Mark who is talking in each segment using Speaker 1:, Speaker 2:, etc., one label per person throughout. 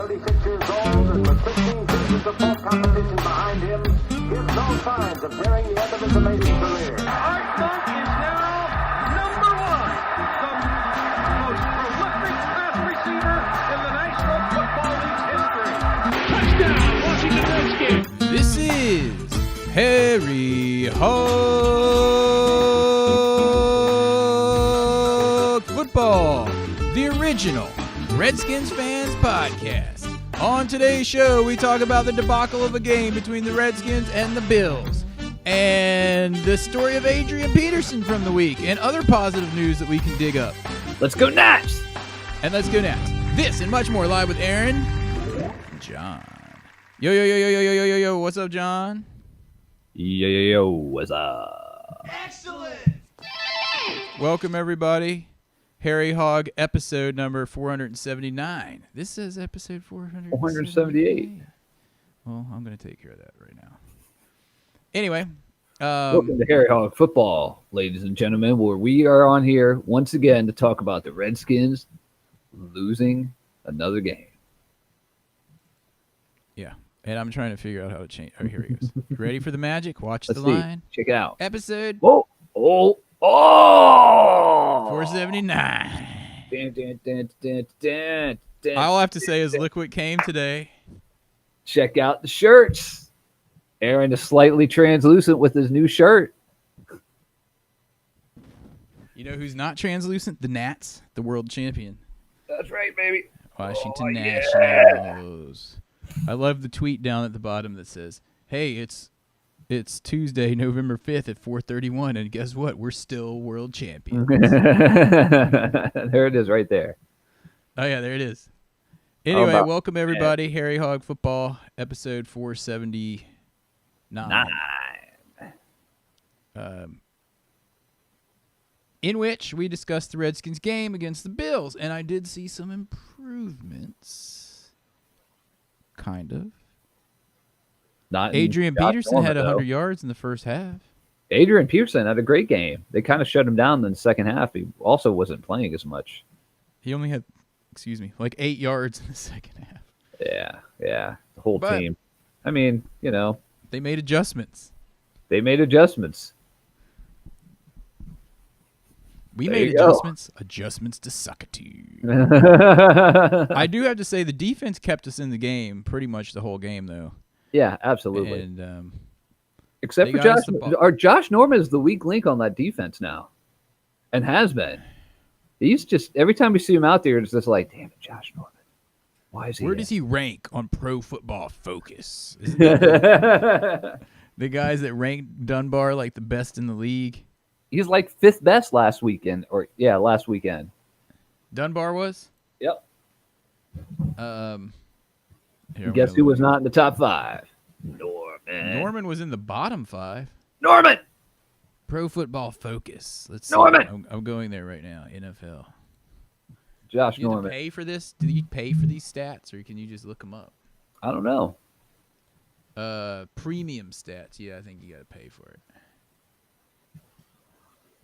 Speaker 1: 36 years old and with 15 seasons of full competition behind him, gives no signs of nearing the end of his amazing career.
Speaker 2: Art Monk is now number one, the most prolific pass receiver in the National Football League's history. Touchdown, Washington Redskins.
Speaker 3: This is Harry Hog Football, the original Redskins Fans podcast. On today's show, we talk about the debacle of a game between the Redskins and the Bills, and the story of Adrian Peterson from the week, and other positive news that we can dig up.
Speaker 4: Let's go Nats!
Speaker 3: And let's go Nats. This and much more live with Aaron and John. Yo, yo, yo, yo, yo, yo, yo, yo, yo. What's up, John?
Speaker 4: Yo, what's up?
Speaker 3: Excellent! Welcome, everybody. Harry Hog, episode number 479. This says episode 478. Well, I'm going to take care of that right now. Anyway.
Speaker 4: Welcome to Harry Hog Football, ladies and gentlemen, where we are on here once again to talk about the Redskins losing another game.
Speaker 3: Yeah, and I'm trying to figure out how to change. Oh, here he goes. Ready for the magic? Watch
Speaker 4: Let's
Speaker 3: the
Speaker 4: see.
Speaker 3: line.
Speaker 4: Check it out.
Speaker 3: Episode 479. All I have to say is look what came today.
Speaker 4: Check out the shirts. Aaron is slightly translucent with his new shirt.
Speaker 3: You know who's not translucent? The Nats, the world champion.
Speaker 4: That's right, baby.
Speaker 3: Washington
Speaker 4: yeah.
Speaker 3: Nationals. I love the tweet down at the bottom that says, "Hey, it's Tuesday, November 5th at 4:31, and guess what? We're still world champions."
Speaker 4: There it is right there.
Speaker 3: Oh, yeah, there it is. Anyway,
Speaker 4: about
Speaker 3: welcome, everybody. Harry Hog Football, episode 479. In which we discussed the Redskins game against the Bills, and I did see some improvements. Kind of. Adrian Peterson had 100 yards in the first half.
Speaker 4: Adrian Peterson had a great game. They kind of shut him down in the second half. He also wasn't playing as much.
Speaker 3: He only had, like 8 yards in the second half.
Speaker 4: Yeah. The whole team. I mean,
Speaker 3: They made adjustments.
Speaker 4: They made adjustments.
Speaker 3: We
Speaker 4: There
Speaker 3: made
Speaker 4: you go.
Speaker 3: adjustments to suck it to you. I do have to say the defense kept us in the game pretty much the whole game, though.
Speaker 4: Yeah, absolutely.
Speaker 3: And
Speaker 4: except
Speaker 3: they
Speaker 4: for
Speaker 3: got us
Speaker 4: Josh,
Speaker 3: the ball.
Speaker 4: Josh Norman is the weak link on that defense now, and has been. He's just every time we see him out there, it's just like, damn it, Josh Norman. Why is he?
Speaker 3: Where does he rank on Pro Football Focus? Is that the guys that rank Dunbar like the best in the league?
Speaker 4: He's like fifth best last weekend.
Speaker 3: Dunbar was?
Speaker 4: Yep.
Speaker 3: Here,
Speaker 4: Guess who was not in the top 5?
Speaker 3: Norman was in the bottom 5.
Speaker 4: Norman!
Speaker 3: Pro Football Focus. Let's see.
Speaker 4: Norman!
Speaker 3: I'm going there right now. NFL.
Speaker 4: Josh
Speaker 3: Do you have to
Speaker 4: Norman.
Speaker 3: pay for this? Do you pay for these stats, or can you just look them up?
Speaker 4: I don't know.
Speaker 3: Premium stats. Yeah, I think you got to pay for it.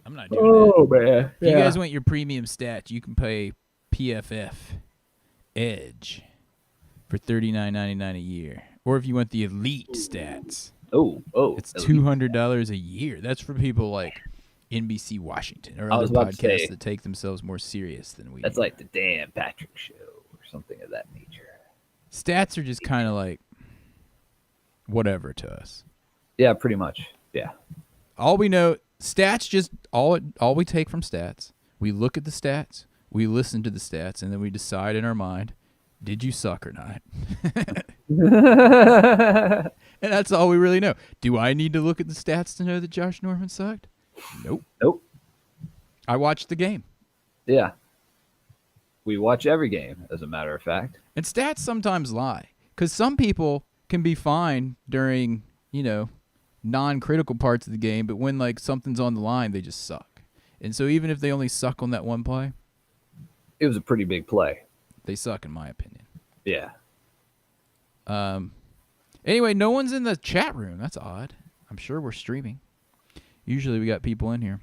Speaker 3: I'm not doing that.
Speaker 4: Man.
Speaker 3: If you guys want your premium stats, you can pay PFF Edge for $39.99 a year. Or if you want the elite stats,
Speaker 4: it's
Speaker 3: it's $200 a year. That's for people like NBC Washington or
Speaker 4: I
Speaker 3: other
Speaker 4: was about to say,
Speaker 3: podcasts that take themselves more serious than we
Speaker 4: That's
Speaker 3: do.
Speaker 4: like the Dan Patrick Show or something of that nature.
Speaker 3: Stats are just kind of like whatever to us.
Speaker 4: Yeah, pretty much. Yeah.
Speaker 3: All we know, stats just all we take from stats. We look at the stats, we listen to the stats, and then we decide in our mind, did you suck or not? And that's all we really know. Do I need to look at the stats to know that Josh Norman sucked? Nope. I watched the game.
Speaker 4: Yeah. We watch every game, as a matter of fact.
Speaker 3: And stats sometimes lie. Because some people can be fine during, non-critical parts of the game, but when something's on the line, they just suck. And so even if they only suck on that one play,
Speaker 4: It was a pretty big play.
Speaker 3: they suck in my opinion.
Speaker 4: Yeah.
Speaker 3: Anyway, no one's in the chat room. That's odd. I'm sure we're streaming. Usually we got people in here.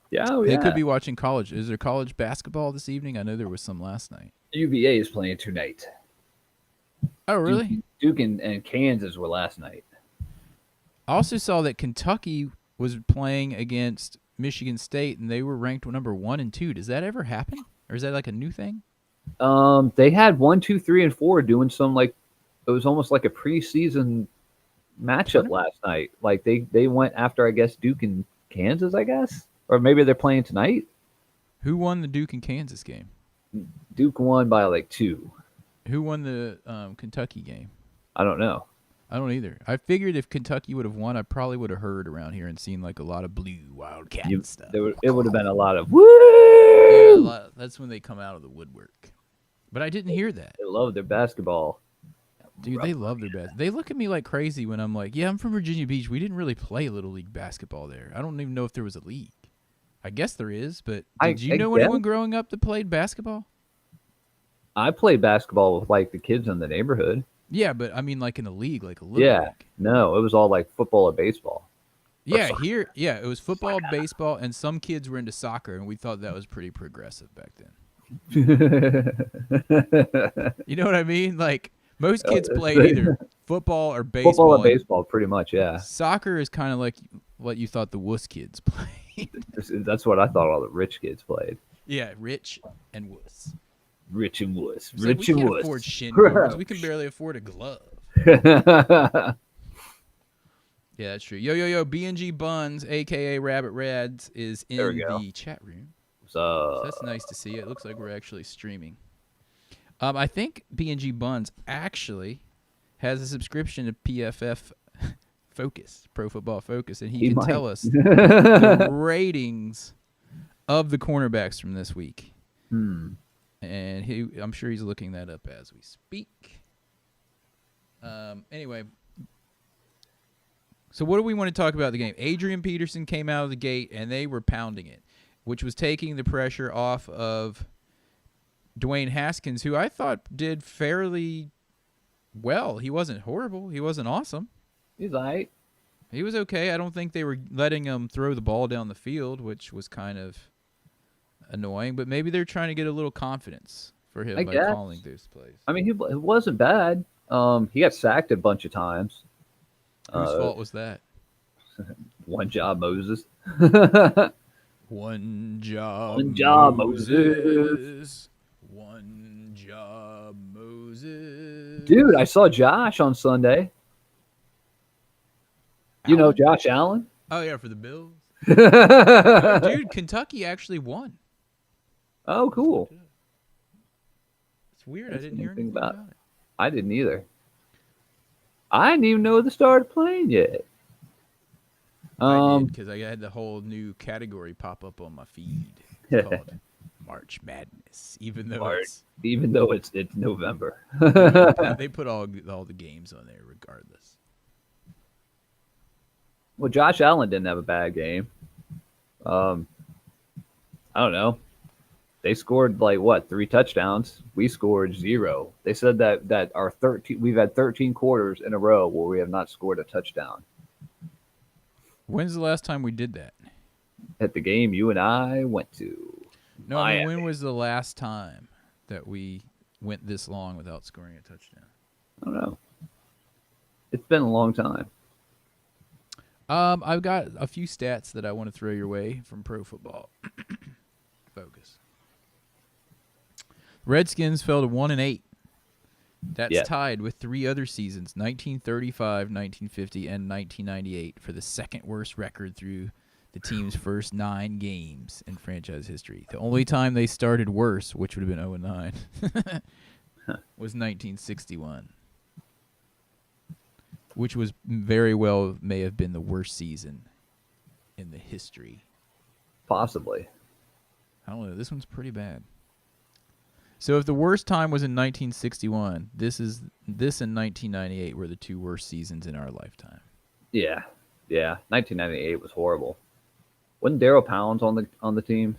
Speaker 4: Yeah,
Speaker 3: They could be watching college. Is there college basketball this evening? I know there was some last night.
Speaker 4: UVA is playing tonight.
Speaker 3: Oh, really?
Speaker 4: Duke and Kansas were last night.
Speaker 3: I also saw that Kentucky was playing against Michigan State, and they were ranked number 1 and 2. Does that ever happen, or is that like a new thing?
Speaker 4: They had 1, 2, 3, and 4 doing some like it was almost like a preseason matchup
Speaker 3: Tournament?
Speaker 4: last night. Like they went after I guess Duke and Kansas, I guess, or maybe they're playing tonight.
Speaker 3: Who won the Duke and Kansas game?
Speaker 4: Duke won by like 2.
Speaker 3: Who won the Kentucky game?
Speaker 4: I don't know.
Speaker 3: I don't either. I figured if Kentucky would have won, I probably would have heard around here and seen like a lot of blue Wildcat stuff.
Speaker 4: It would have been a lot of
Speaker 3: Yeah,
Speaker 4: woo.
Speaker 3: that's when they come out of the woodwork. But I didn't hear that.
Speaker 4: They love their basketball.
Speaker 3: Dude, they love their best. They look at me like crazy when I'm like, yeah, I'm from Virginia Beach. We didn't really play Little League basketball there. I don't even know if there was a league. I guess there is, but did you know anyone growing up that played basketball?
Speaker 4: I played basketball with like the kids in the neighborhood.
Speaker 3: Yeah, but I mean like in a league, like a little league.
Speaker 4: No, it was all like football or baseball.
Speaker 3: Yeah, it was football, baseball, and some kids were into soccer, and we thought that was pretty progressive back then. You know what I mean? Like, most kids played either football or baseball.
Speaker 4: Football or baseball, pretty much, yeah.
Speaker 3: Soccer is kind of like what you thought the wuss kids played.
Speaker 4: That's what I thought all the rich kids played.
Speaker 3: Yeah, rich and wuss.
Speaker 4: Rich and wuss.
Speaker 3: It's like,
Speaker 4: Rich
Speaker 3: we
Speaker 4: and
Speaker 3: can't
Speaker 4: wuss.
Speaker 3: afford shin guards. We can barely afford a glove. Yeah, that's true. Yo, B&G Buns, a.k.a. Rabbit Rads, is in the chat room. So that's nice to see. It looks like we're actually streaming. I think B&G Buns actually has a subscription to PFF Focus, Pro Football Focus, and he can tell us the ratings of the cornerbacks from this week. And I'm sure he's looking that up as we speak. Anyway, so what do we want to talk about the game? Adrian Peterson came out of the gate, and they were pounding it, which was taking the pressure off of Dwayne Haskins, who I thought did fairly well. He wasn't horrible. He wasn't awesome.
Speaker 4: He's all right.
Speaker 3: He was okay. I don't think they were letting him throw the ball down the field, which was kind of annoying. But maybe they're trying to get a little confidence for him by calling those plays.
Speaker 4: I mean, it wasn't bad. He got sacked a bunch of times.
Speaker 3: Whose fault was that?
Speaker 4: One job, Moses.
Speaker 3: One job,
Speaker 4: Moses.
Speaker 3: One job, Moses.
Speaker 4: Dude, I saw Josh on Sunday. You know Josh Allen?
Speaker 3: Oh, yeah, for the Bills. Dude, Kentucky actually won.
Speaker 4: Oh, cool.
Speaker 3: It's weird. I didn't hear anything about it.
Speaker 4: I didn't either. I didn't even know they started playing yet.
Speaker 3: I did, because I had the whole new category pop up on my feed. It's called March Madness, even though it's
Speaker 4: November.
Speaker 3: they put all the games on there regardless.
Speaker 4: Well, Josh Allen didn't have a bad game. I don't know. They scored 3 touchdowns. We scored 0. They said that we've had 13 quarters in a row where we have not scored a touchdown.
Speaker 3: When's the last time we did that?
Speaker 4: At the game you and I went to.
Speaker 3: No, I mean, when was the last time that we went this long without scoring a touchdown?
Speaker 4: I don't know. It's been a long time.
Speaker 3: I've got a few stats that I want to throw your way from Pro Football Focus. Redskins fell to 1-8. That's tied with 3 other seasons, 1935, 1950, and 1998, for the second worst record through the team's first 9 games in franchise history. The only time they started worse, which would have been 0-9, was 1961, which was very well may have been the worst season in the history.
Speaker 4: Possibly.
Speaker 3: I don't know. This one's pretty bad. So if the worst time was in 1961, this and 1998 were the 2 worst seasons in our lifetime.
Speaker 4: Yeah. 1998 was horrible. Wasn't Darryl Pounds on the team?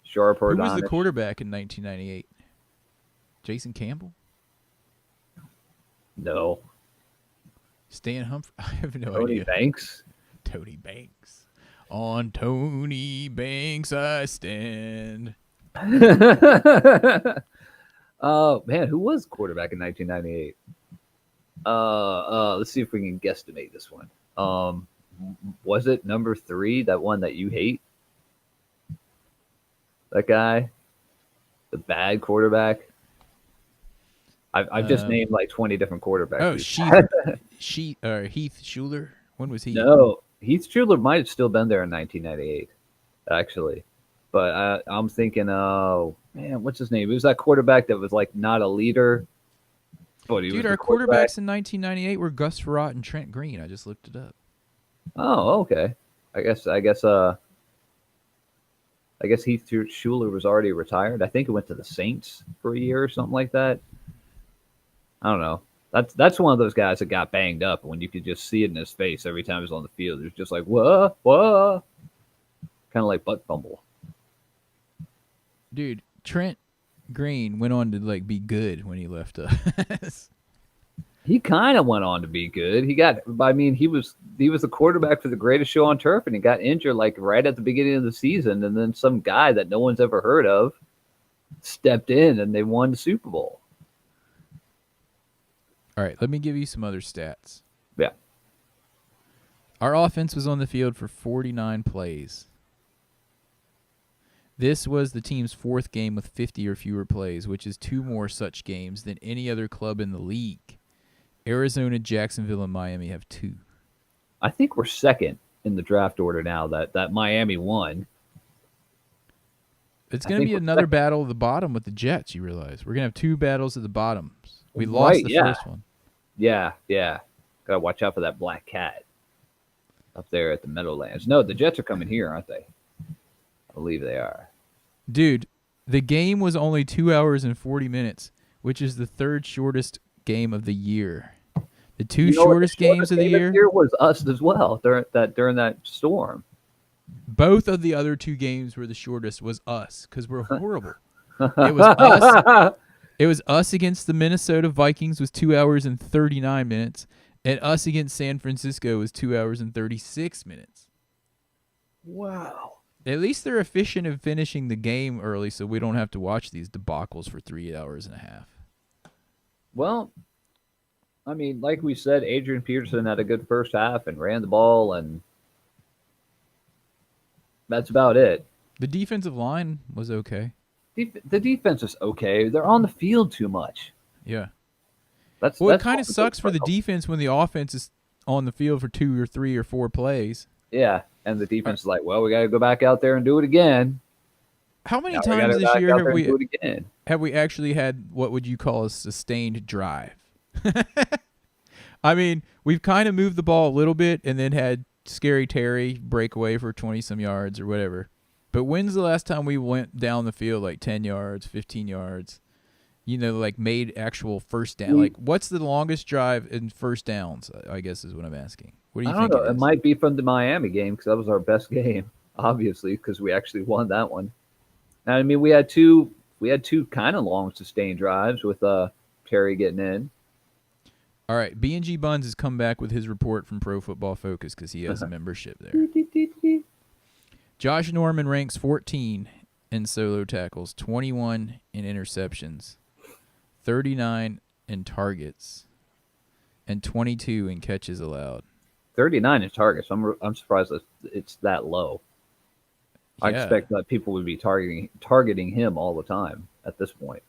Speaker 4: Sharp or
Speaker 3: Who was the quarterback in 1998? Jason Campbell?
Speaker 4: No.
Speaker 3: Stan Humphrey? I have no
Speaker 4: Tony
Speaker 3: idea.
Speaker 4: Banks?
Speaker 3: Tony Banks. On Tony Banks I stand.
Speaker 4: Man, who was quarterback in 1998? Let's see if we can guesstimate this one. Was it number 3, that one that you hate? That guy, the bad quarterback. I've just named like 20 different quarterbacks.
Speaker 3: Oh, Heath Schuler. When was he?
Speaker 4: No, Heath Schuler might have still been there in 1998, actually. But I'm thinking, oh man, what's his name? It was that quarterback that was like not a leader. But he
Speaker 3: Dude,
Speaker 4: was
Speaker 3: our
Speaker 4: the quarterback.
Speaker 3: quarterbacks in 1998 were Gus Frerotte and Trent Green. I just looked it up.
Speaker 4: Oh, okay. I guess Heath Schuler was already retired. I think he went to the Saints for a year or something like that. I don't know. That's one of those guys that got banged up when you could just see it in his face every time he was on the field. It was just like, whoa, whoa. Kind of like butt fumble.
Speaker 3: Dude, Trent Green went on to like be good when he left us.
Speaker 4: He kind of went on to be good. He was the quarterback for the greatest show on turf, and he got injured like right at the beginning of the season, and then some guy that no one's ever heard of stepped in, and they won the Super Bowl.
Speaker 3: All right, let me give you some other stats.
Speaker 4: Yeah.
Speaker 3: Our offense was on the field for 49 plays. This was the team's 4th game with 50 or fewer plays, which is 2 more such games than any other club in the league. Arizona, Jacksonville, and Miami have 2.
Speaker 4: I think we're second in the draft order now that Miami won.
Speaker 3: It's going to be another battle at the bottom with the Jets, you realize. We're going to have 2 battles at the bottoms. We lost the first one.
Speaker 4: Yeah. Got to watch out for that black cat up there at the Meadowlands. No, the Jets are coming here, aren't they? I believe they are.
Speaker 3: Dude, the game was only 2 hours and 40 minutes, which is the 3rd shortest game of the year. The 2 shortest games of the year
Speaker 4: was us as well during that storm.
Speaker 3: Both of the other 2 games were the shortest was us because we're horrible. It was us. It was us against the Minnesota Vikings was 2 hours and 39 minutes, and us against San Francisco was 2 hours and 36 minutes.
Speaker 4: Wow.
Speaker 3: At least they're efficient in finishing the game early, so we don't have to watch these debacles for 3 hours and a half.
Speaker 4: Well, I mean, like we said, Adrian Peterson had a good first half and ran the ball, and that's about it.
Speaker 3: The defensive line was okay.
Speaker 4: The defense is okay. They're on the field too much.
Speaker 3: Yeah.
Speaker 4: It
Speaker 3: kind of sucks for the defense when the offense is on the field for 2 or 3 or 4 plays.
Speaker 4: Yeah, and the defense is like, well, we got to go back out there and do it again.
Speaker 3: How many times this year have we actually had what would you call a sustained drive? I mean, we've kind of moved the ball a little bit and then had Scary Terry break away for 20-some yards or whatever. But when's the last time we went down the field like 10 yards, 15 yards, like made actual first down? Like, what's the longest drive in first downs, I guess is what I'm asking. What do you think? I don't know.
Speaker 4: It might be from the Miami game because that was our best game, obviously, because we actually won that one. And, I mean, we had two kind of long sustained drives with Terry getting in.
Speaker 3: All right, B&G Buns has come back with his report from Pro Football Focus because he has a membership there. Josh Norman ranks 14 in solo tackles, 21 in interceptions, 39 in targets, and 22 in catches allowed.
Speaker 4: 39 in targets. I'm surprised that it's that low. I expect that people would be targeting him all the time at this point.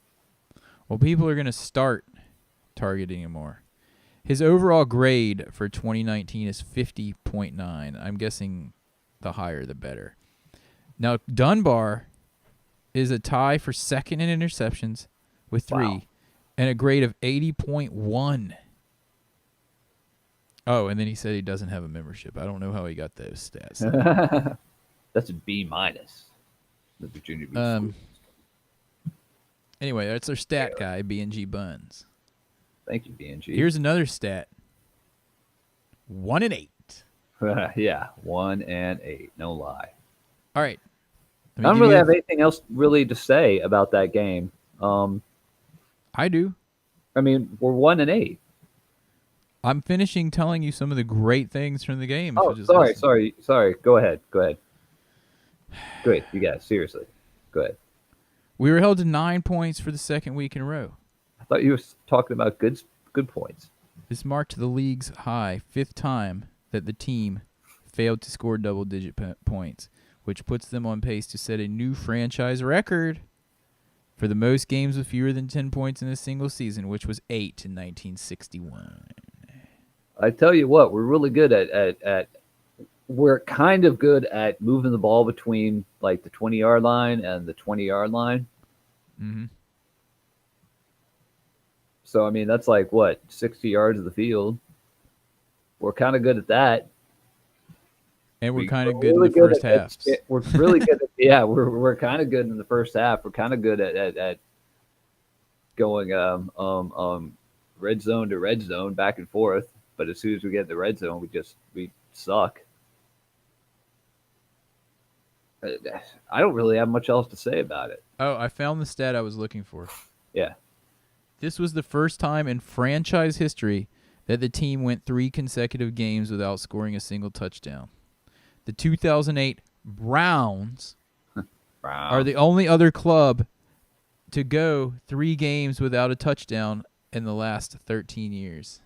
Speaker 3: Well, people are going to start targeting him more. His overall grade for 2019 is 50.9. I'm guessing the higher the better. Now, Dunbar is a tie for second in interceptions with 3 and a grade of 80.1. Oh, and then he said he doesn't have a membership. I don't know how he got those stats.
Speaker 4: That's a B-. The Virginia Beach Schools.
Speaker 3: Anyway, that's our stat guy, B&G Buns.
Speaker 4: Thank you, B&G.
Speaker 3: Here's another stat. 1-8.
Speaker 4: Yeah, 1-8. No lie.
Speaker 3: All right.
Speaker 4: I don't really have anything else really to say about that game.
Speaker 3: I do.
Speaker 4: I mean, we're 1-8.
Speaker 3: I'm finishing telling you some of the great things from the game.
Speaker 4: Oh, sorry. Go ahead. Go ahead. You guys, seriously. Go ahead.
Speaker 3: We were held to 9 points for the second week in a row.
Speaker 4: I thought you were talking about good points.
Speaker 3: This marked the league's high 5th time that the team failed to score double-digit points, which puts them on pace to set a new franchise record for the most games with fewer than 10 points in a single season, which was 8 in 1961.
Speaker 4: I tell you what, we're really good at we're kind of good at moving the ball between like the 20-yard line and the 20-yard line.
Speaker 3: Mm-hmm.
Speaker 4: So, I mean, that's like, what, 60 yards of the field. We're kind of good at that.
Speaker 3: And we're kind of good in the first half.
Speaker 4: We're really good at, yeah, we're kind of good in the first half. We're kind of good at going red zone to red zone, back and forth. But as soon as we get in the red zone, we suck. I don't really have much else to say about it.
Speaker 3: Oh, I found the stat I was looking for.
Speaker 4: Yeah.
Speaker 3: This was the first time in franchise history that the team went 3 consecutive games without scoring a single touchdown. The 2008 Browns are the only other club to go 3 games without a touchdown in the last 13 years.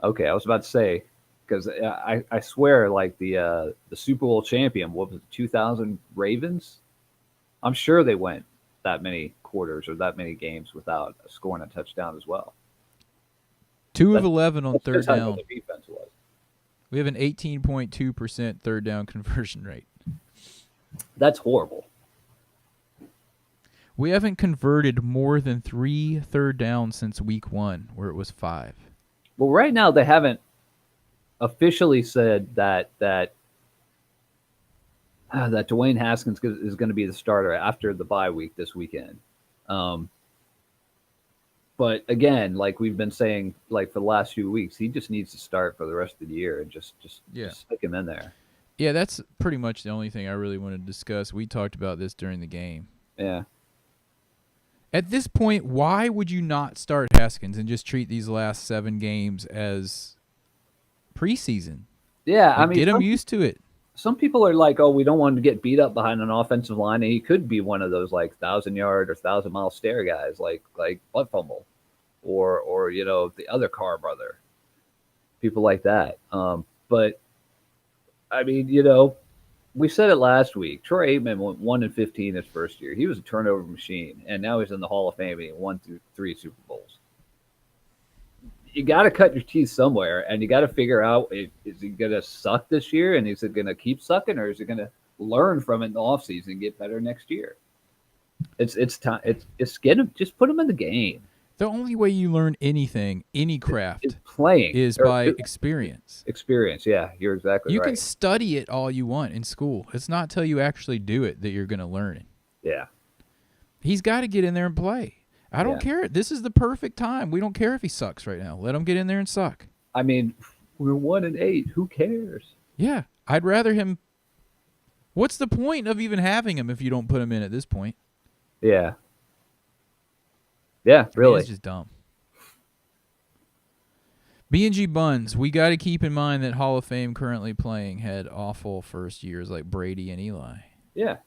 Speaker 4: Okay, I was about to say, because I swear, like the Super Bowl champion, what was it, 2000 Ravens? I'm sure they went that many quarters or that many games without scoring a touchdown as well.
Speaker 3: 2 of 11 on third
Speaker 4: How
Speaker 3: down.
Speaker 4: good the defense was.
Speaker 3: We have an 18.2% third down conversion rate.
Speaker 4: That's horrible.
Speaker 3: We haven't converted more than 3 third downs since week 1, where it was 5.
Speaker 4: Well, right now they haven't officially said that Dwayne Haskins is going to be the starter after the bye week this weekend. But again, like we've been saying, like for the last few weeks, he just needs to start for the rest of the year and just stick him in there.
Speaker 3: Yeah, that's pretty much the only thing I really wanted to discuss. We talked about this during the game.
Speaker 4: Yeah.
Speaker 3: At this point, why would you not start Haskins and just treat these last 7 games as preseason?
Speaker 4: Yeah, I mean,
Speaker 3: get him used to it.
Speaker 4: Some people are like, oh, we don't want him to get beat up behind an offensive line, and he could be one of those like 1,000-yard or 1,000-mile stare guys, like Butt Fumble, or the other Carr brother, people like that. But I mean, we said it last week. Troy Aikman went 1-15 his first year. He was a turnover machine, and now he's in the Hall of Fame. And he won 3 Super Bowls. You got to cut your teeth somewhere, and you got to figure out, is he going to suck this year, and is it going to keep sucking, or is he going to learn from it in the offseason and get better next year? It's time. It's get him. Just put him in the game.
Speaker 3: The only way you learn anything, any craft,
Speaker 4: is playing,
Speaker 3: is by experience.
Speaker 4: Experience, yeah, you're exactly right.
Speaker 3: You can study it all you want in school. It's not till you actually do it that you're going to learn it.
Speaker 4: Yeah.
Speaker 3: He's got to get in there and play. I don't care. This is the perfect time. We don't care if he sucks right now. Let him get in there and suck.
Speaker 4: I mean, we're 1-8. Who cares?
Speaker 3: Yeah, I'd rather him. What's the point of even having him if you don't put him in at this point?
Speaker 4: Yeah. Yeah, really.
Speaker 3: It's just dumb. B&G Buns, we got to keep in mind that Hall of Fame currently playing had awful first years like Brady and Eli.
Speaker 4: Yeah.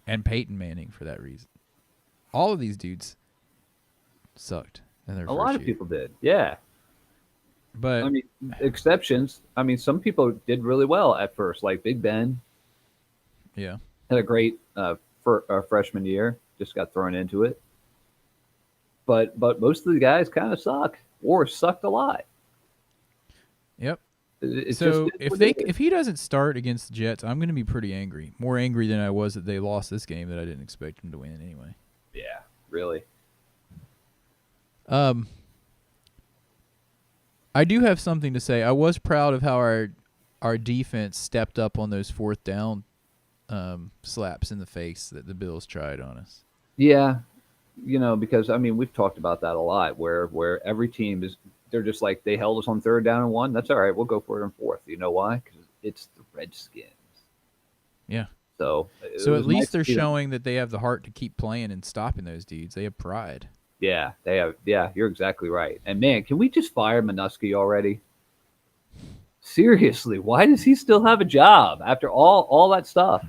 Speaker 3: And Peyton Manning for that reason. All of these dudes sucked in their first year.
Speaker 4: A lot of people did, yeah.
Speaker 3: But
Speaker 4: I mean, exceptions. I mean, some people did really well at first, like Big Ben.
Speaker 3: Yeah.
Speaker 4: Had a great freshman year, just got thrown into it. But most of the guys kind of suck or sucked a lot.
Speaker 3: Yep.
Speaker 4: It's
Speaker 3: so
Speaker 4: just,
Speaker 3: if he doesn't start against the Jets, I'm going to be pretty angry. More angry than I was that they lost this game that I didn't expect them to win anyway.
Speaker 4: Yeah, really.
Speaker 3: I do have something to say. I was proud of how our defense stepped up on those 4th down slaps in the face that the Bills tried on us.
Speaker 4: Yeah, because I mean we've talked about that a lot, where every team they're just like, they held us on 3rd down and 1. That's all right. We'll go for it on 4th. You know why? Because it's the Redskins.
Speaker 3: Yeah.
Speaker 4: So
Speaker 3: at least they're showing that they have the heart to keep playing and stopping those dudes. They have pride.
Speaker 4: Yeah, they have. Yeah, you're exactly right. And man, can we just fire Minuski already? Seriously, why does he still have a job after all that stuff?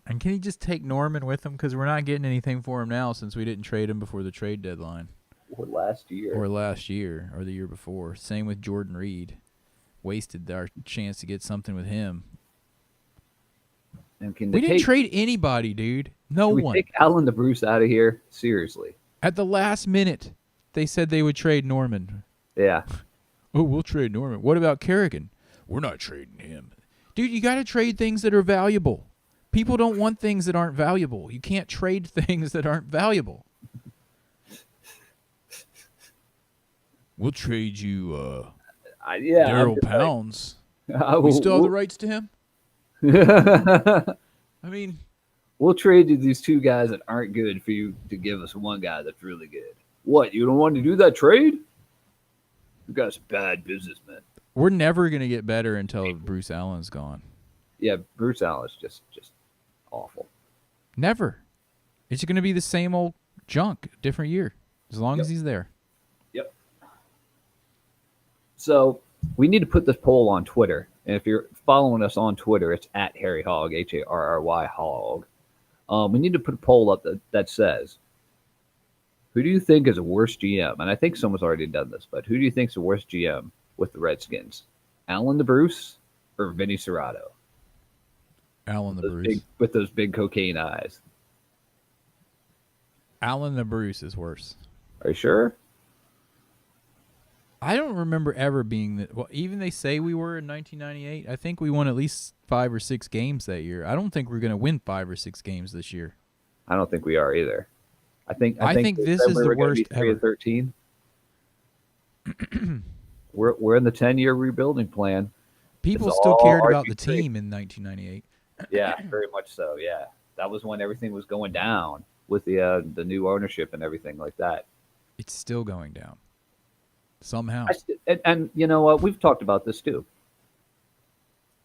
Speaker 3: And can he just take Norman with him? Because we're not getting anything for him now since we didn't trade him before the trade deadline.
Speaker 4: Or last year.
Speaker 3: Or last year, or the year before. Same with Jordan Reed. Wasted our chance to get something with him.
Speaker 4: And
Speaker 3: We didn't trade anybody, dude. No
Speaker 4: Can we
Speaker 3: one.
Speaker 4: take Alan DeBruce out of here? Seriously.
Speaker 3: At the last minute, they said they would trade Norman.
Speaker 4: Yeah.
Speaker 3: Oh, we'll trade Norman. What about Kerrigan? We're not trading him. Dude, you got to trade things that are valuable. People don't want things that aren't valuable. You can't trade things that aren't valuable. We'll trade you Daryl Pounds. We still have the rights to him? I mean,
Speaker 4: we'll trade you these two guys that aren't good for you to give us one guy that's really good. What, you don't want to do that trade? You guys are bad businessmen.
Speaker 3: We're never going to get better until Bruce Allen's gone.
Speaker 4: Yeah, Bruce Allen's just awful.
Speaker 3: Never. It's going to be the same old junk, different year, as long as he's there.
Speaker 4: Yep. So we need to put this poll on Twitter. And if you're following us on Twitter, it's at Harry Hogg, Harry Hogg. We need to put a poll up that says, who do you think is a worse GM? And I think someone's already done this, but who do you think is the worst GM with the Redskins? Alan DeBruce or Vinny Serrato?
Speaker 3: Alan DeBruce.
Speaker 4: With those big cocaine eyes.
Speaker 3: Alan DeBruce is worse.
Speaker 4: Are you sure?
Speaker 3: I don't remember ever being that. Well, even they say we were in 1998. I think we won at least 5 or 6 games that year. I don't think we're going to win 5 or 6 games this year.
Speaker 4: I don't think we are either. I think
Speaker 3: this is the worst ever.
Speaker 4: 13. We're in the 10-year rebuilding plan.
Speaker 3: People still cared about the team in 1998.
Speaker 4: Yeah, very much so. Yeah, that was when everything was going down with the new ownership and everything like that.
Speaker 3: It's still going down somehow.
Speaker 4: And you know what? We've talked about this too.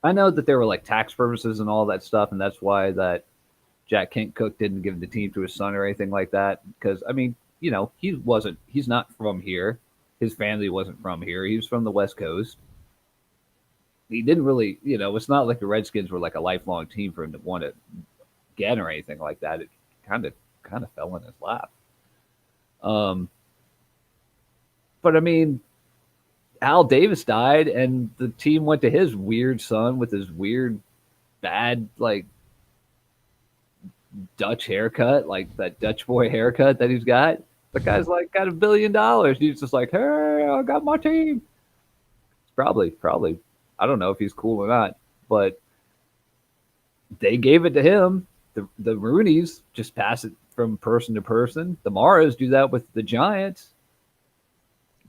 Speaker 4: I know that there were like tax purposes and all that stuff, and that's why that Jack Kent Cook didn't give the team to his son or anything like that. Because I mean, you know, he's not from here. His family wasn't from here. He was from the West Coast. He didn't really, you know, it's not like the Redskins were like a lifelong team for him to want to get or anything like that. It kind of fell in his lap. But I mean, Al Davis died, and the team went to his weird son with his weird, bad, like Dutch haircut, like that Dutch boy haircut that he's got. The guy's like got $1 billion. He's just like, hey, I got my team. Probably. I don't know if he's cool or not, but they gave it to him. The Rooneys just pass it from person to person. The Maras do that with the Giants.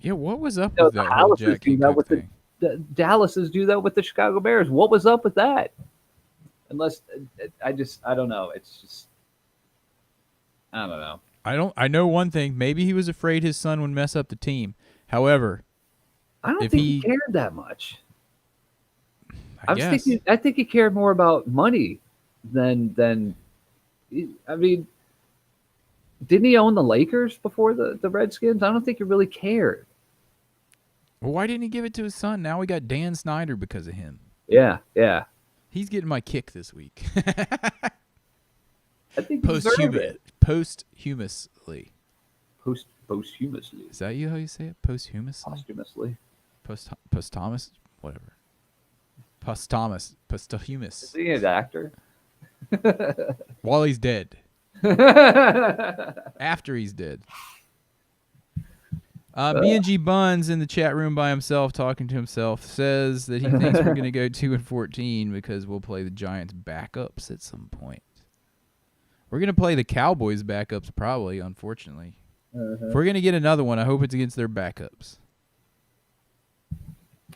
Speaker 3: Yeah, what was up with that whole Jack Kent Cook thing?
Speaker 4: The Dallases do that with the Chicago Bears. What was up with that? Unless I don't know. It's just I don't know.
Speaker 3: I know one thing. Maybe he was afraid his son would mess up the team. However,
Speaker 4: I don't think he cared that much.
Speaker 3: I
Speaker 4: think he cared more about money than. I mean, didn't he own the Lakers before the Redskins? I don't think he really cared.
Speaker 3: Well, why didn't he give it to his son? Now we got Dan Snyder because of him.
Speaker 4: Yeah.
Speaker 3: He's getting my kick this week.
Speaker 4: I think
Speaker 3: posthumously.
Speaker 4: Posthumously.
Speaker 3: Is that how you say it? Posthumously. Posthumous. Whatever. Posthumous.
Speaker 4: Is he an actor?
Speaker 3: While he's dead. After he's dead. B&G Buns in the chat room by himself, talking to himself, says that he thinks we're going to go 2-14 because we'll play the Giants backups at some point. We're going to play the Cowboys backups probably, unfortunately. If we're going to get another one, I hope it's against their backups.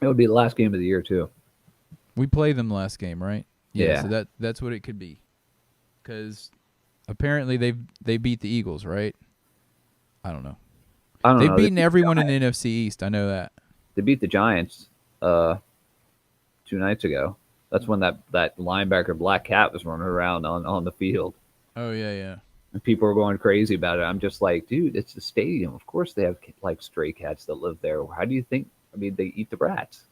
Speaker 4: It would be the last game of the year, too.
Speaker 3: We played them last game, right?
Speaker 4: Yeah.
Speaker 3: So that's what it could be. Because apparently they beat the Eagles, right? I don't know. They've beaten everyone in the NFC East. I know that.
Speaker 4: They beat the Giants 2 nights ago. That's when that linebacker Black Cat was running around on the field.
Speaker 3: Oh, yeah.
Speaker 4: And people were going crazy about it. I'm just like, dude, it's a stadium. Of course they have like stray cats that live there. How do you think? I mean, they eat the rats.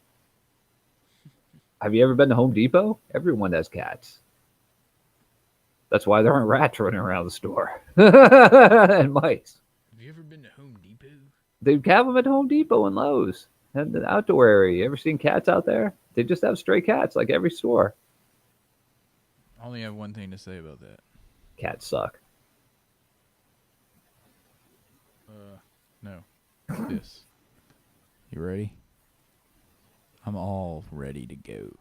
Speaker 4: Have you ever been to Home Depot? Everyone has cats. That's why there aren't rats running around the store and mice.
Speaker 3: Have you ever been to Home Depot?
Speaker 4: They have them at Home Depot and Lowe's and the outdoor area. You ever seen cats out there? They just have stray cats like every store.
Speaker 3: I only have one thing to say about that.
Speaker 4: Cats suck.
Speaker 3: No. This. You ready? I'm all ready to go.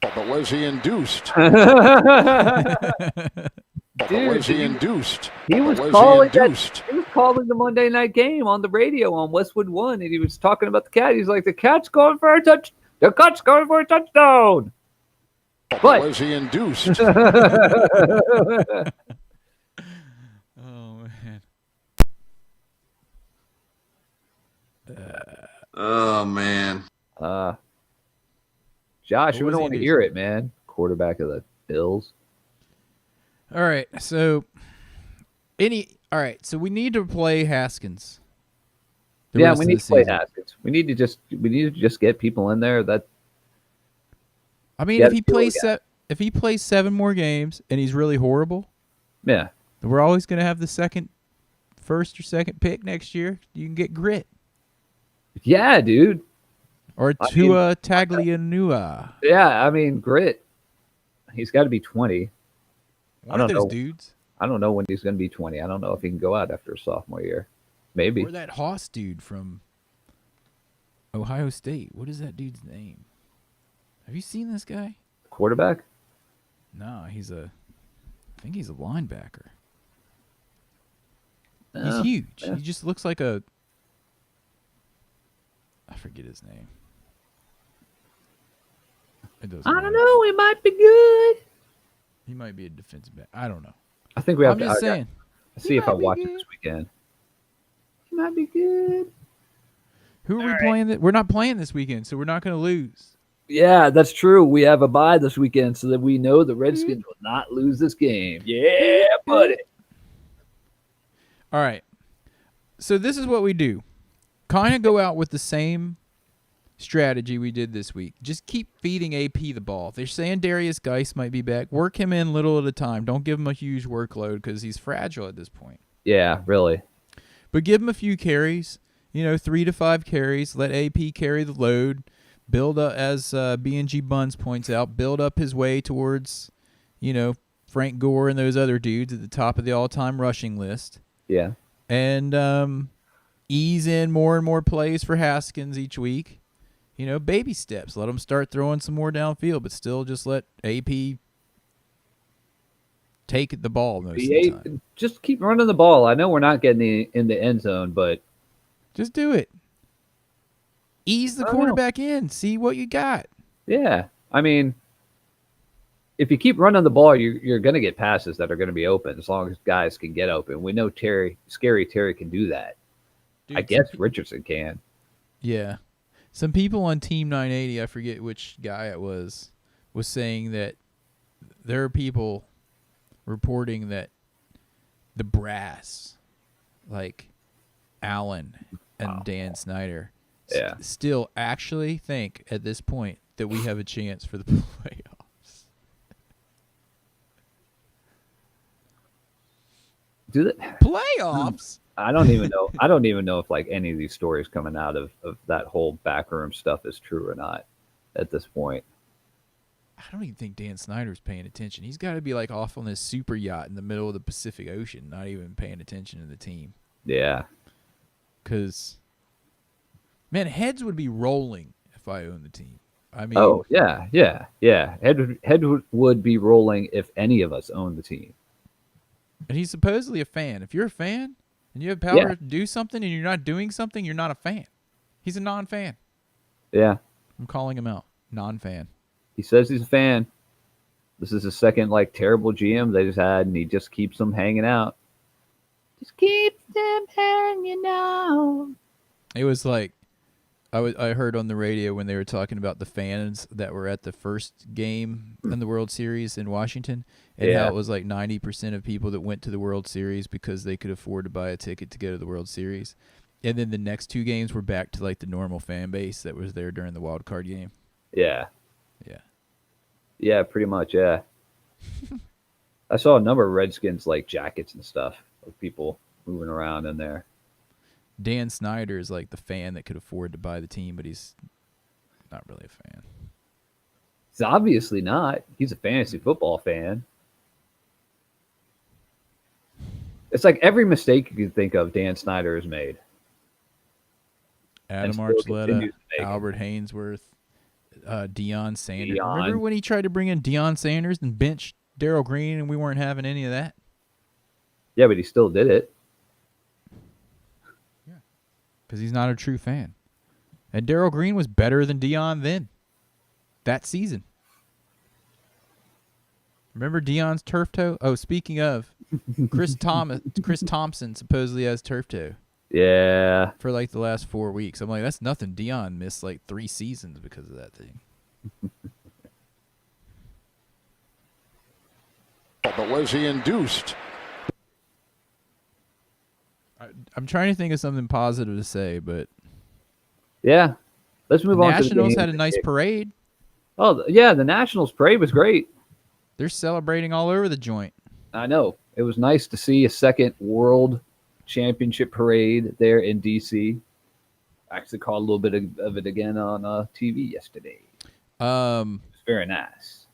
Speaker 5: But was he induced?
Speaker 4: Dude,
Speaker 5: Was he induced?
Speaker 4: he was
Speaker 5: Was
Speaker 4: calling
Speaker 5: he induced?
Speaker 4: he was calling the Monday night game on the radio on Westwood One, and he was talking about the cat. He's like, the cat's going for a touch. The cat's going for a touchdown. But
Speaker 5: Was he induced?
Speaker 3: Oh, man.
Speaker 6: Oh man.
Speaker 4: Josh,
Speaker 3: What
Speaker 4: we
Speaker 3: was
Speaker 4: don't
Speaker 3: he
Speaker 4: want to
Speaker 3: do?
Speaker 4: hear it, man. Quarterback of the Bills.
Speaker 3: All right, so so we need to play Haskins. the
Speaker 4: Yeah,
Speaker 3: rest
Speaker 4: we
Speaker 3: of
Speaker 4: need
Speaker 3: the
Speaker 4: to play
Speaker 3: season.
Speaker 4: Haskins. We need to just get people in there. That
Speaker 3: I mean,
Speaker 4: Yeah,
Speaker 3: if he
Speaker 4: do it
Speaker 3: plays
Speaker 4: again.
Speaker 3: if he plays 7 more games and he's really horrible,
Speaker 4: yeah,
Speaker 3: then we're always going to have the first or second pick next year. You can get Grit
Speaker 4: yeah, dude.
Speaker 3: or
Speaker 4: I
Speaker 3: Tua Taglianua.
Speaker 4: Yeah, I mean, Grit. He's got to be 20.
Speaker 3: One
Speaker 4: I
Speaker 3: of
Speaker 4: don't
Speaker 3: those
Speaker 4: know.
Speaker 3: dudes.
Speaker 4: I don't know when he's going to be 20. I don't know if he can go out after his sophomore year. Maybe.
Speaker 3: Or that Haas dude from Ohio State. What is that dude's name? Have you seen this guy?
Speaker 4: Quarterback?
Speaker 3: No, I think he's a linebacker. He's
Speaker 4: Oh,
Speaker 3: huge.
Speaker 4: yeah.
Speaker 3: He just looks like I forget his name. It doesn't
Speaker 4: I
Speaker 3: matter.
Speaker 4: don't know. He might be good.
Speaker 3: He might be a defensive back. I don't know.
Speaker 4: I think we have
Speaker 3: I'm
Speaker 4: to
Speaker 3: just saying.
Speaker 4: see if I
Speaker 3: might be
Speaker 4: watch it
Speaker 3: good.
Speaker 4: this weekend. He might be good.
Speaker 3: Who are we playing? We're not playing this weekend, so we're not going to lose.
Speaker 4: Yeah, that's true. We have a bye this weekend so that we know the Redskins will not lose this game. Yeah, buddy.
Speaker 3: All right. So this is what we do. Kind of go out with the same strategy we did this week. Just keep feeding AP the ball. If they're saying Darius Geis might be back, work him in little at a time. Don't give him a huge workload because he's fragile at this point.
Speaker 4: Yeah, really.
Speaker 3: But give him a few carries, 3 to 5 carries. Let AP carry the load. Build up, as B&G Buns points out, build up his way towards, Frank Gore and those other dudes at the top of the all-time rushing list.
Speaker 4: Yeah.
Speaker 3: And ease in more and more plays for Haskins each week. Baby steps. Let him start throwing some more downfield, but still just let AP take the ball most of the time.
Speaker 4: Just keep running the ball. I know we're not getting in the end zone, but
Speaker 3: Just do it. Ease the
Speaker 4: I don't know.
Speaker 3: quarterback in. See what you got.
Speaker 4: yeah. I mean, if you keep running the ball, you're going to get passes that are going to be open as long as guys can get open. We know Scary Terry can do that.
Speaker 3: Dude,
Speaker 4: I guess Richardson can.
Speaker 3: Yeah. Some people on Team 980, I forget which guy it was saying that there are people reporting that the brass, like Allen and Dan Snyder,
Speaker 4: Yeah.
Speaker 3: still actually think at this point that we have a chance for the playoffs.
Speaker 4: Do that.
Speaker 3: Playoffs?
Speaker 4: I don't even know. I don't even know if like any of these stories coming out of that whole backroom stuff is true or not at this point.
Speaker 3: I don't even think Dan Snyder's paying attention. He's got to be like off on this super yacht in the middle of the Pacific Ocean, not even paying attention to the team.
Speaker 4: Yeah.
Speaker 3: Because, man, heads would be rolling if I owned the team. I mean,
Speaker 4: Oh yeah, yeah, yeah. Head would be rolling if any of us owned the team.
Speaker 3: and he's supposedly a fan. If you're a fan and you have power
Speaker 4: Yeah.
Speaker 3: to do something and you're not doing something, you're not a fan. He's a non-fan.
Speaker 4: Yeah.
Speaker 3: I'm calling him out. Non-fan.
Speaker 4: He says he's a fan. This is the second like terrible GM they just had, and he just keeps them hanging out. Just keeps them hanging out.
Speaker 3: It was like I heard on the radio when they were talking about the fans that were at the first game in the World Series in Washington, and
Speaker 4: Yeah.
Speaker 3: how it was like 90% of people that went to the World Series because they could afford to buy a ticket to go to the World Series. And then the next 2 games were back to like the normal fan base that was there during the wild card game.
Speaker 4: Yeah.
Speaker 3: Yeah.
Speaker 4: Yeah, pretty much. Yeah. I saw a number of Redskins like jackets and stuff of people moving around in there.
Speaker 3: Dan Snyder is like the fan that could afford to buy the team, but he's not really a fan.
Speaker 4: He's obviously not. He's a fantasy football fan. It's like every mistake you can think of, Dan Snyder has made.
Speaker 3: Adam
Speaker 4: still
Speaker 3: Archuleta,
Speaker 4: continues to make it.
Speaker 3: Albert Hainsworth, Deion Sanders.
Speaker 4: Deion.
Speaker 3: Remember when he tried to bring in Deion Sanders and bench Darryl Green, and we weren't having any of that?
Speaker 4: Yeah, but he still did it.
Speaker 3: Because he's not a true fan. And Darryl Green was better than Deion then, that season. Remember Deion's turf toe? Oh, speaking of, Chris Thompson supposedly has turf toe
Speaker 4: Yeah.
Speaker 3: for like the last 4 weeks. I'm like, that's nothing. Deion missed like 3 seasons because of that thing.
Speaker 5: But was he induced?
Speaker 3: I'm trying to think of something positive to say, but
Speaker 4: Yeah. Let's move on to the
Speaker 3: Nationals
Speaker 4: games
Speaker 3: had a
Speaker 4: and
Speaker 3: nice
Speaker 4: kicks.
Speaker 3: parade.
Speaker 4: Oh, yeah, the Nationals parade was great.
Speaker 3: They're celebrating all over the joint.
Speaker 4: I know. It was nice to see a second World Championship parade there in D.C. I actually caught a little bit of it again on TV yesterday. It's very nice.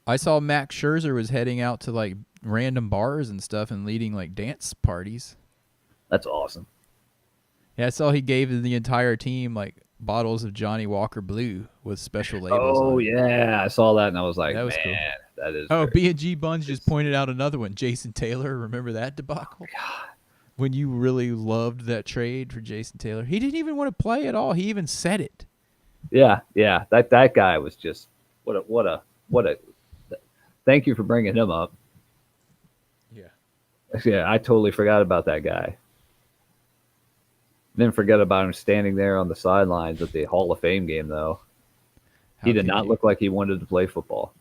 Speaker 3: I saw Max Scherzer was heading out to like random bars and stuff and leading like dance parties.
Speaker 4: That's awesome.
Speaker 3: Yeah, I saw he gave the entire team like bottles of Johnny Walker Blue with special labels.
Speaker 4: Oh,
Speaker 3: on it.
Speaker 4: yeah. I saw that, and I was like,
Speaker 3: That was
Speaker 4: man,
Speaker 3: cool.
Speaker 4: that is
Speaker 3: Oh,
Speaker 4: very-
Speaker 3: B&G Buns just pointed out another one. Jason Taylor, remember that debacle? God. When you really loved that trade for Jason Taylor. He didn't even want to play at all. He even said it.
Speaker 4: Yeah. That guy was just what a. Thank you for bringing him up.
Speaker 3: Yeah.
Speaker 4: Yeah, I totally forgot about that guy. Didn't forget about him standing there on the sidelines at the Hall of Fame game, though. He did not look like he wanted to play football.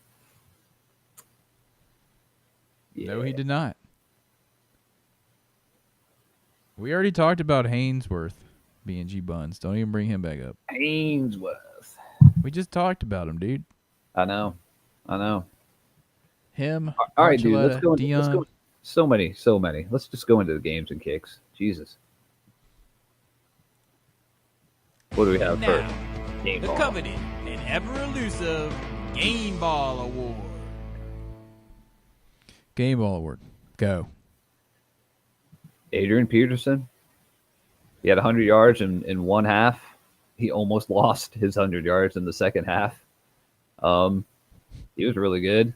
Speaker 4: Yeah.
Speaker 3: No, he did not. We already talked about Hainsworth, B&G Buns. Don't even bring him back up.
Speaker 4: Ainsworth.
Speaker 3: We just talked about him, dude.
Speaker 4: I know.
Speaker 3: Him,
Speaker 4: All right, dude. Let's
Speaker 3: Archuleta,
Speaker 4: go. Let's
Speaker 3: Deion.
Speaker 4: go. So many. Let's just go into the games and kicks. Jesus. What do we have
Speaker 3: Now,
Speaker 4: first? Game
Speaker 3: the
Speaker 4: ball.
Speaker 3: coveted and ever-elusive Game Ball Award. Game Ball Award. Go.
Speaker 4: Adrian Peterson. He had 100 yards in one half. He almost lost his 100 yards in the second half. He was really good.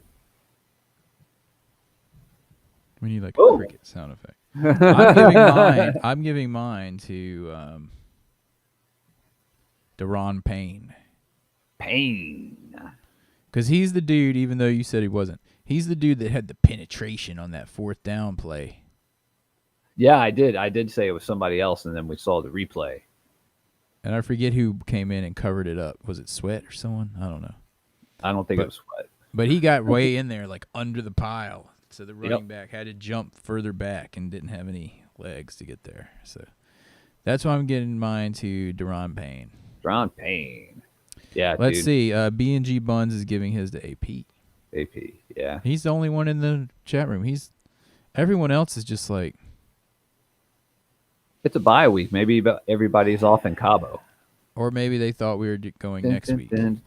Speaker 3: We need like a
Speaker 4: Oh.
Speaker 3: cricket sound effect. I'm giving mine to Deron Payne.
Speaker 4: Pain.
Speaker 3: Because he's the dude, even though you said he wasn't, he's the dude that had the penetration on that 4th down play.
Speaker 4: Yeah, I did say it was somebody else, and then we saw the replay.
Speaker 3: And I forget who came in and covered it up. Was it Sweat or someone? I don't know.
Speaker 4: I don't think it was Sweat.
Speaker 3: But he got way in there, like under the pile. So the running
Speaker 4: Yep.
Speaker 3: back had to jump further back and didn't have any legs to get there. So that's why I'm getting mine to Deron Payne.
Speaker 4: Deron Payne. Yeah,
Speaker 3: Let's
Speaker 4: dude.
Speaker 3: see. B&G Buns is giving his to AP.
Speaker 4: AP. Yeah.
Speaker 3: He's the only one in the chat room. Everyone else is just like,
Speaker 4: It's a bye week. Maybe everybody's off in Cabo.
Speaker 3: or maybe they thought we were going next week. You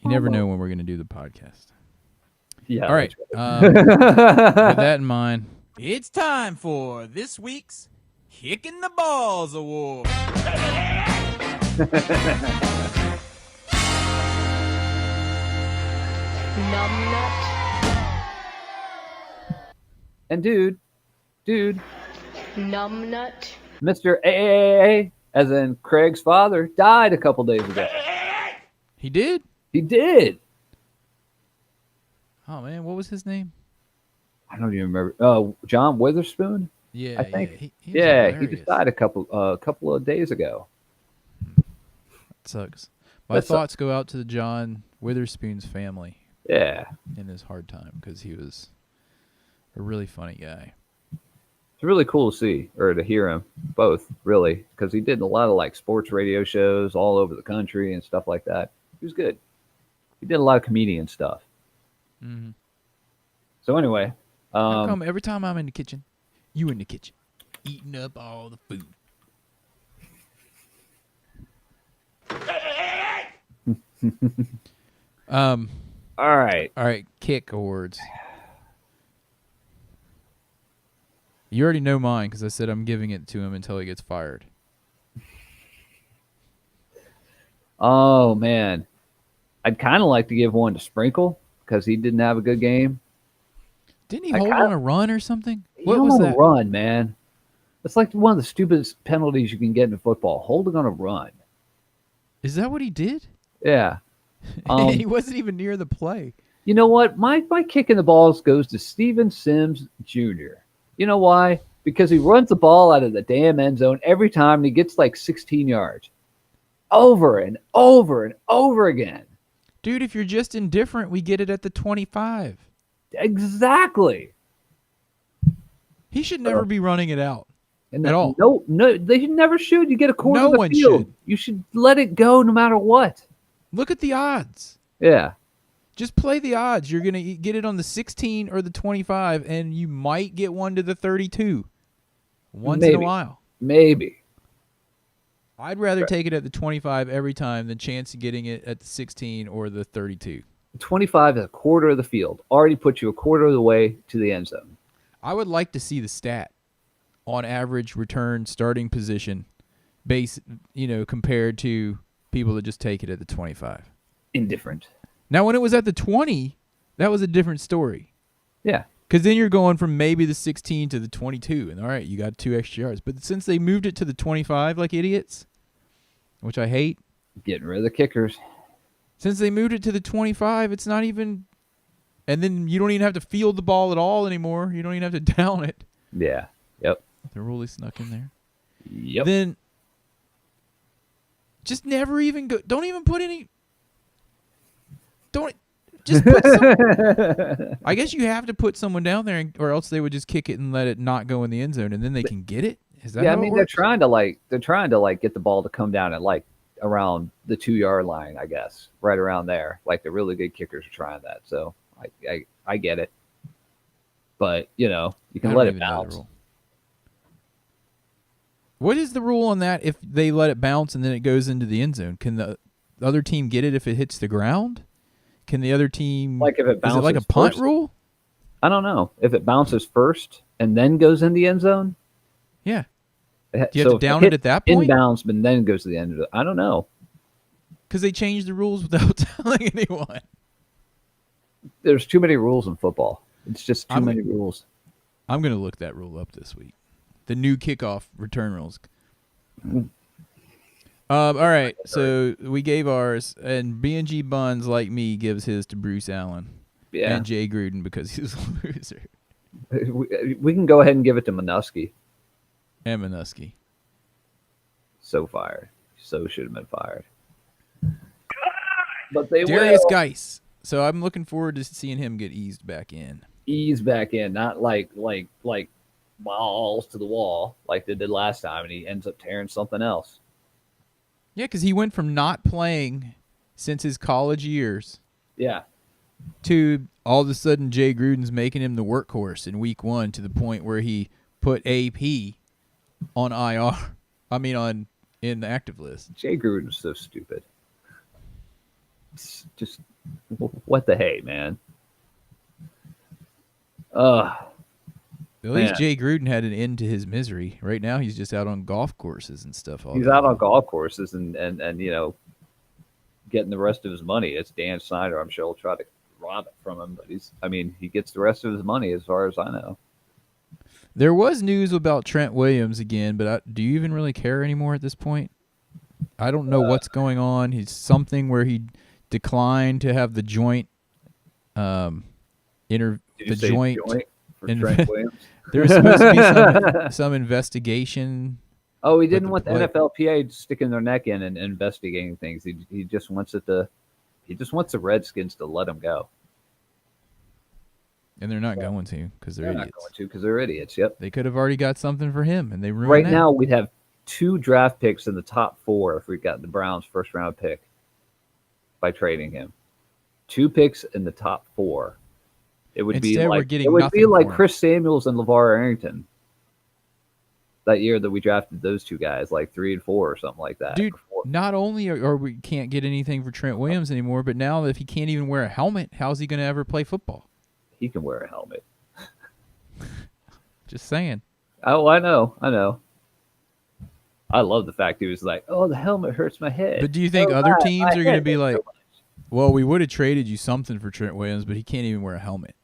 Speaker 3: never know when we're going to do the podcast.
Speaker 4: Yeah.
Speaker 3: All right.
Speaker 4: that's
Speaker 3: With that in mind, it's time for this week's Kicking the Balls Award.
Speaker 7: Numbnut,
Speaker 4: And dude,
Speaker 7: numbnut,
Speaker 4: Mr. AAA, as in Craig's father, died a couple days ago.
Speaker 3: He did?
Speaker 4: He did.
Speaker 3: Oh, man. What was his name?
Speaker 4: I don't even remember. John Witherspoon.
Speaker 3: Yeah,
Speaker 4: I think.
Speaker 3: He was
Speaker 4: He
Speaker 3: hilarious.
Speaker 4: just died a couple of days ago.
Speaker 3: Sucks. My
Speaker 4: That sucks.
Speaker 3: thoughts go out to John Witherspoon's family
Speaker 4: Yeah.
Speaker 3: in his hard time because he was a really funny guy.
Speaker 4: It's really cool to see or to hear him both, really, because he did a lot of like sports radio shows all over the country and stuff like that. He was good. He did a lot of comedian stuff.
Speaker 3: Mm-hmm.
Speaker 4: So anyway,
Speaker 3: How come every time I'm in the kitchen, you in the kitchen, eating up all the food?
Speaker 4: all right.
Speaker 3: Kick awards. You already know mine because I said I'm giving it to him until he gets fired.
Speaker 4: Oh man, I'd kind of like to give one to Sprinkle because he didn't have a good game.
Speaker 3: Didn't he hold on a run or something?
Speaker 4: What was that? Run, man. It's like one of the stupidest penalties you can get in football. Holding on a run.
Speaker 3: Is that what he did?
Speaker 4: Yeah.
Speaker 3: He wasn't even near the play.
Speaker 4: You know what? My kick in the balls goes to Steven Sims Jr. You know why? Because he runs the ball out of the damn end zone every time and he gets like 16 yards. Over and over and over again.
Speaker 3: Dude, if you're just indifferent, we get it at the 25.
Speaker 4: Exactly.
Speaker 3: He should never be running it out
Speaker 4: And
Speaker 3: at all.
Speaker 4: No, they never should. You get a quarter
Speaker 3: No
Speaker 4: of the
Speaker 3: one
Speaker 4: field.
Speaker 3: should.
Speaker 4: You should let it go no matter what.
Speaker 3: Look at the odds.
Speaker 4: Yeah.
Speaker 3: Just play the odds. You're going to get it on the 16 or the 25, and you might get one to the 32 once in a while.
Speaker 4: Maybe.
Speaker 3: I'd rather take it at the 25 every time than chance of getting it at the 16 or the 32.
Speaker 4: 25 is a quarter of the field. Already put you a quarter of the way to the end zone.
Speaker 3: I would like to see the stat on average return starting position base, compared to people that just take it at the 25.
Speaker 4: Indifferent.
Speaker 3: Now, when it was at the 20, that was a different story.
Speaker 4: Yeah.
Speaker 3: Because then you're going from maybe the 16 to the 22, and all right, you got 2 extra yards. But since they moved it to the 25 like idiots, which I hate.
Speaker 4: Getting rid of the kickers.
Speaker 3: Since they moved it to the 25, it's not even – and then you don't even have to field the ball at all anymore. You don't even have to down it.
Speaker 4: Yeah. Yep.
Speaker 3: The rule they snuck in there.
Speaker 4: Yep.
Speaker 3: Then just never even go – don't even put any – don't – just put some. I guess you have to put someone down there, or else they would just kick it and let it not go in the end zone, and then they can get it. Is that?
Speaker 4: Yeah,
Speaker 3: how
Speaker 4: I mean
Speaker 3: it works?
Speaker 4: they're trying to get the ball to come down at like around the 2-yard line, I guess, right around there. Like the really good kickers are trying that, so I get it. But you can let it bounce.
Speaker 3: What is the rule on that? If they let it bounce and then it goes into the end zone, can the other team get it if it hits the ground? Can the other team
Speaker 4: like if it bounces?
Speaker 3: Is it like a punt
Speaker 4: first?
Speaker 3: rule?
Speaker 4: I don't know. If it bounces first and then goes in the end zone?
Speaker 3: Yeah. Do you have to down it at that point?
Speaker 4: Inbounds, but then goes to the end of it. I don't know.
Speaker 3: Because they changed the rules without telling anyone.
Speaker 4: There's too many rules in football. It's just too many rules.
Speaker 3: I'm going to look that rule up this week. The new kickoff return rules. All right, so we gave ours, and B&G Buns, like me, gives his to Bruce Allen.
Speaker 4: Yeah.
Speaker 3: And Jay Gruden because he was a loser.
Speaker 4: We can go ahead and give it to Minuski.
Speaker 3: And Minuski.
Speaker 4: So fired. So should have been fired. But they
Speaker 3: Darius
Speaker 4: will.
Speaker 3: Geis. So I'm looking forward to seeing him get eased back in.
Speaker 4: Ease back in, not like balls to the wall like they did last time, and he ends up tearing something else.
Speaker 3: Yeah, because he went from not playing since his college years.
Speaker 4: Yeah.
Speaker 3: To all of a sudden Jay Gruden's making him the workhorse in week 1 to the point where he put AP on IR. I mean, in the active list.
Speaker 4: Jay Gruden's so stupid. It's just what the hey, man.
Speaker 3: At least Jay Gruden had an end to his misery. Right now, he's just out on golf courses and stuff.
Speaker 4: He's out on golf courses and getting the rest of his money. It's Dan Snyder. I'm sure he'll try to rob it from him, but he gets the rest of his money as far as I know.
Speaker 3: There was news about Trent Williams again, but do you even really care anymore at this point? I don't know what's going on. He's something where he declined to have the joint
Speaker 4: Trent Williams?
Speaker 3: There's supposed to be some investigation.
Speaker 4: Oh, he didn't want the NFLPA sticking their neck in and investigating things. He just wants the Redskins to let him go.
Speaker 3: And they're not going to because they're
Speaker 4: They're not
Speaker 3: idiots.
Speaker 4: going to because they're idiots. Yep.
Speaker 3: They could have already got something for him, and they ruined
Speaker 4: Right
Speaker 3: that.
Speaker 4: now, we'd have 2 draft picks in the top 4 if we got the Browns' first-round pick by trading him. 2 picks in the top 4. It would
Speaker 3: Instead,
Speaker 4: be
Speaker 3: we're
Speaker 4: like
Speaker 3: getting
Speaker 4: it would
Speaker 3: nothing
Speaker 4: be like
Speaker 3: for him.
Speaker 4: Chris Samuels and LeVar Arrington that year that we drafted those 2 guys, like 3 and 4 or something like that.
Speaker 3: Dude,
Speaker 4: Before.
Speaker 3: not only are we can't get anything for Trent Williams anymore, but now if he can't even wear a helmet, how's he going to ever play football?
Speaker 4: He can wear a helmet.
Speaker 3: Just saying.
Speaker 4: Oh, I know. I love the fact he was like, "Oh, the helmet hurts my head."
Speaker 3: But do you think
Speaker 4: Oh,
Speaker 3: other
Speaker 4: my
Speaker 3: teams are going to
Speaker 4: head
Speaker 3: be
Speaker 4: hurts
Speaker 3: like,
Speaker 4: so much.
Speaker 3: well, we would have traded you something for Trent Williams, but he can't even wear a helmet?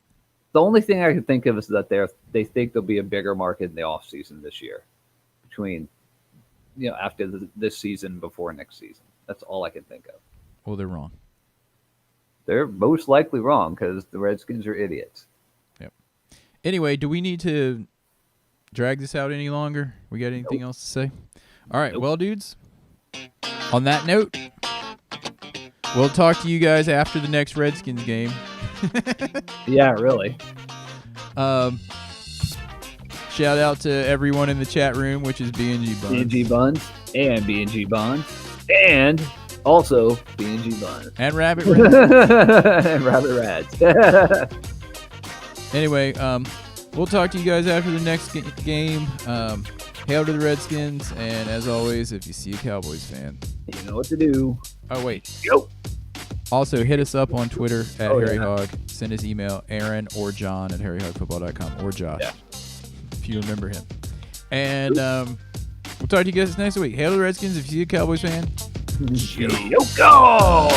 Speaker 4: The only thing I can think of is that they think there'll be a bigger market in the offseason this year, between after this season before next season. That's all I can think of.
Speaker 3: Well, they're wrong.
Speaker 4: They're most likely wrong because the Redskins are idiots.
Speaker 3: Yep. Anyway, do we need to drag this out any longer? We got anything else to say? All right. Well, dudes, on that note, we'll talk to you guys after the next Redskins game.
Speaker 4: Yeah, really.
Speaker 3: Shout out to everyone in the chat room, which is B&G Buns.
Speaker 4: B&G Buns and B&G Buns and also B&G Buns.
Speaker 3: And Rabbit Rats.
Speaker 4: And Rabbit Rats.
Speaker 3: Anyway, we'll talk to you guys after the next game. Hail to the Redskins, and as always, if you see a Cowboys fan,
Speaker 4: You know what to do.
Speaker 3: oh wait,
Speaker 4: Yo.
Speaker 3: also hit us up on Twitter at
Speaker 4: Oh, yeah.
Speaker 3: Harry Hog. Send us email Aaron or John at harryhogfootball.com or Josh,
Speaker 4: Yeah.
Speaker 3: if you remember him. And we'll talk to you guys next week. Hail to the Redskins if you see a Cowboys fan.
Speaker 4: Yo, go!